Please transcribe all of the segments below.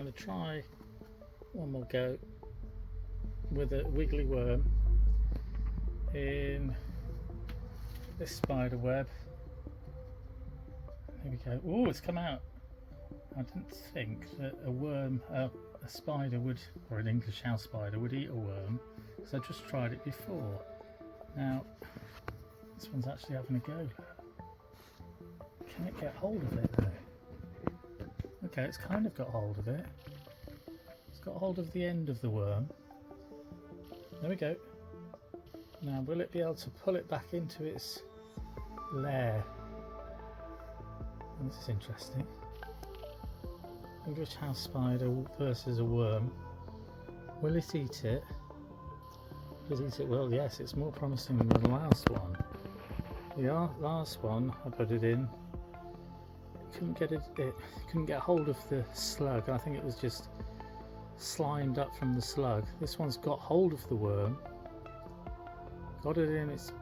going to try one more go with a wiggly worm in this spider web. Here we go. Oh, it's come out. I didn't think that a worm, a spider would, or an English house spider would eat a worm, because I just tried it before. Now, this one's actually having a go. Can it get hold of it though? Okay, it's kind of got hold of it. It's got hold of the end of the worm. There we go. Now, will it be able to pull it back into its lair? This is interesting. English house spider versus a worm. Will it eat it? Does it eat it? Well, yes, it's more promising than the last one. The last one, I put it in, couldn't get hold of the slug. I think it was just slimed up from the slug. This one's got hold of the worm, got it in its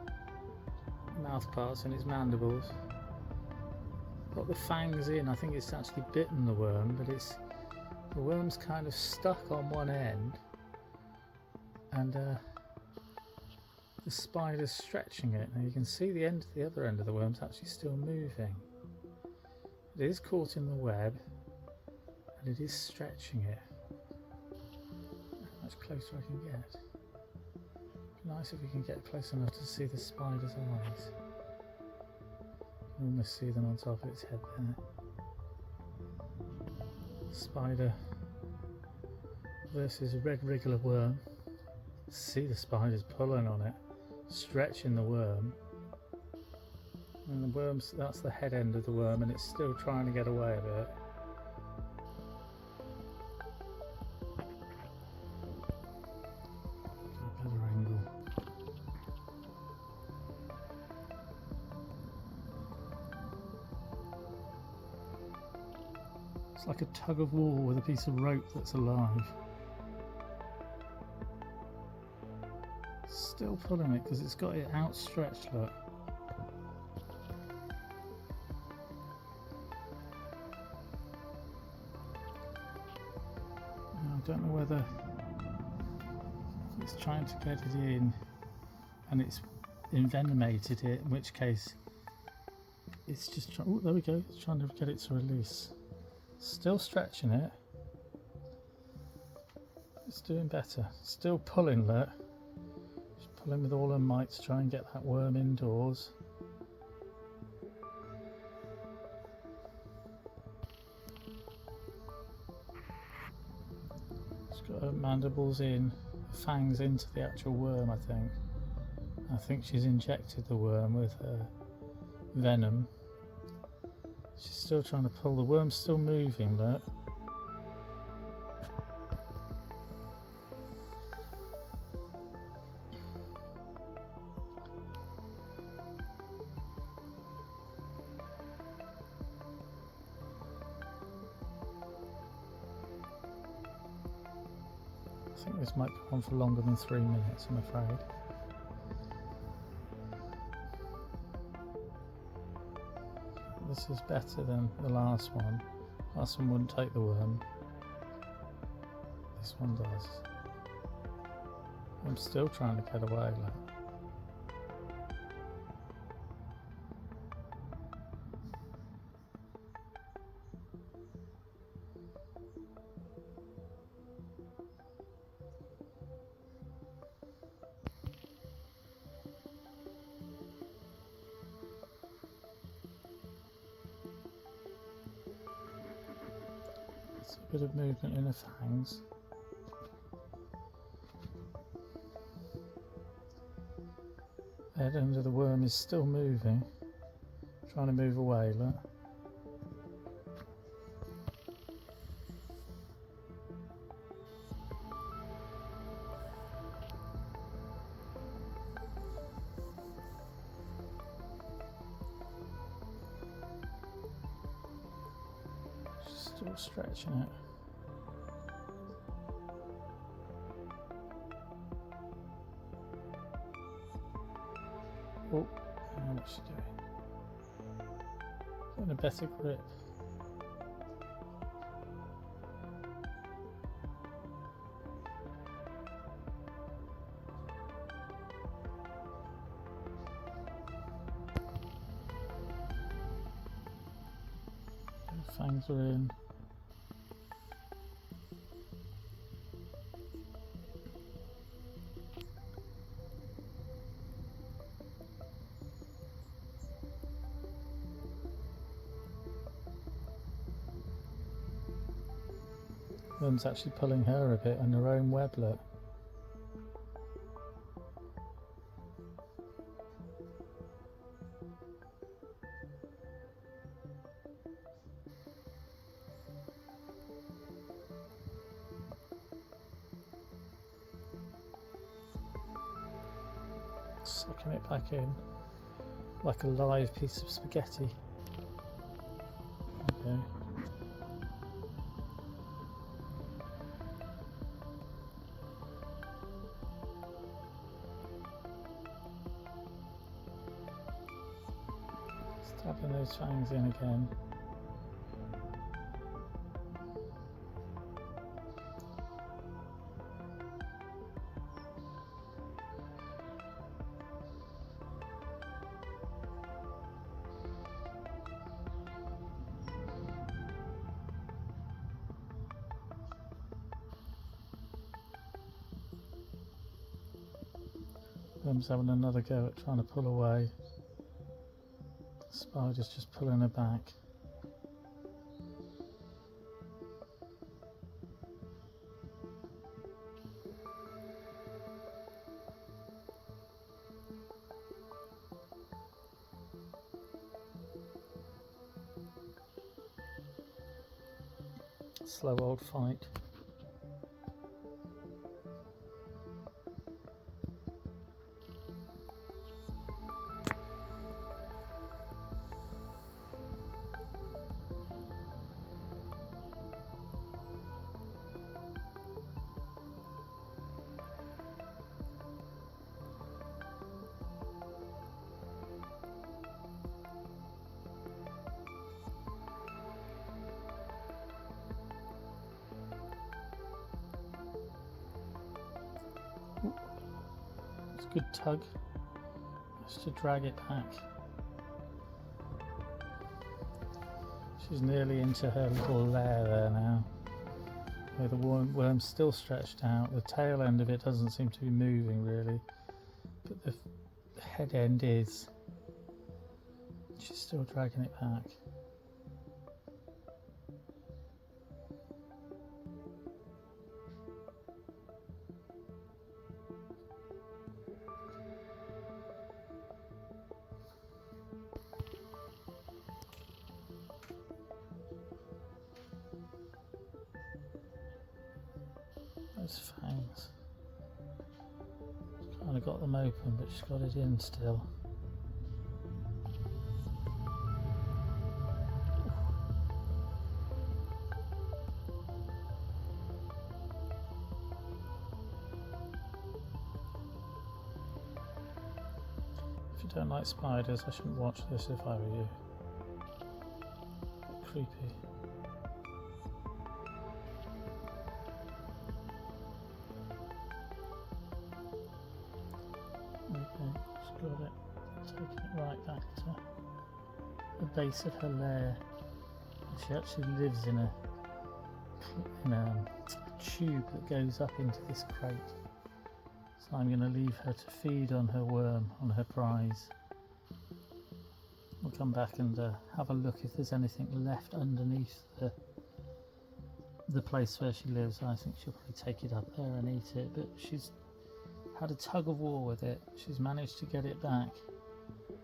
mouth parts and its mandibles, got the fangs in. I think it's actually bitten the worm, but the worm's kind of stuck on one end, and the spider's stretching it. Now you can see the other end of the worm's actually still moving. It is caught in the web, and it is stretching it. How much closer I can get? It'd be nice if we can get close enough to see the spider's eyes. You can almost see them on top of its head there. Spider versus a regular worm. See the spider's pulling on it, stretching the worm. And the worm's, that's the head end of the worm, and it's still trying to get away a bit. Get a better angle. It's like a tug of war with a piece of rope that's alive. Still pulling it because it's got it outstretched, look. Now, I don't know whether it's trying to get it in and it's envenomated it, in which case it's just trying. Oh, there we go. It's trying to get it to release. Still stretching it. It's doing better. Still pulling, look. She's pulling with all her might to try and get that worm indoors. She's got her mandibles in, fangs into the actual worm, I think. I think she's injected the worm with her venom. She's still trying to pull. The worm's still moving, look. I think this might go on for longer than 3 minutes, I'm afraid. This is better than the last one. Last one wouldn't take the worm. This one does. I'm still trying to get away, look. It's a bit of movement in the fangs. The head end of the worm is still moving, trying to move away, look. Still stretching it. Oh, what's she doing? Getting a better grip. fangs are in. Worm's actually pulling her a bit on her own weblet. Sucking it back in like a live piece of spaghetti. Okay. Stabbing those fangs in again. Worm's having another go at trying to pull away. Spider's just pulling her back. Slow old fight. It's a good tug, just to drag it back. She's nearly into her little lair there now, where the worm's still stretched out. The tail end of it doesn't seem to be moving really, but the head end is. She's still dragging it back. Those fangs. She's kind of got them open, but she's got it in still. If you don't like spiders, I shouldn't watch this if I were you. Bit creepy. Okay, she's got it. Taking it right back to the base of her lair. She actually lives in a tube that goes up into this crate. So I'm going to leave her to feed on her worm, on her prize. We'll come back and have a look if there's anything left underneath the place where she lives. I think she'll probably take it up there and eat it, but she's had a tug of war with it. She's managed to get it back,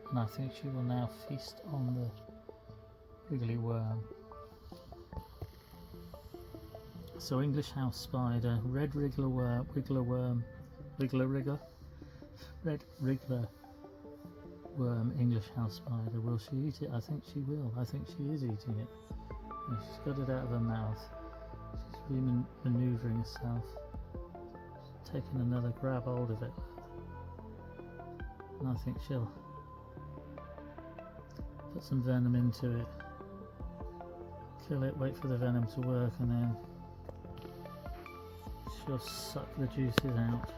and I think she will now feast on the wriggly worm. So English house spider, red wriggler worm, red wriggler worm, English house spider. Will she eat it? I think she will. I think she is eating it. And she's got it out of her mouth. She's manoeuvring herself. She's taking another grab hold of it. And I think she'll put some venom into it. Kill it, wait for the venom to work, and then she'll suck the juices out.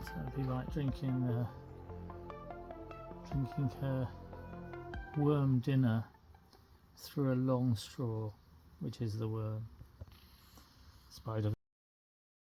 So it'd be like drinking her worm dinner through a long straw, which is the worm. Spider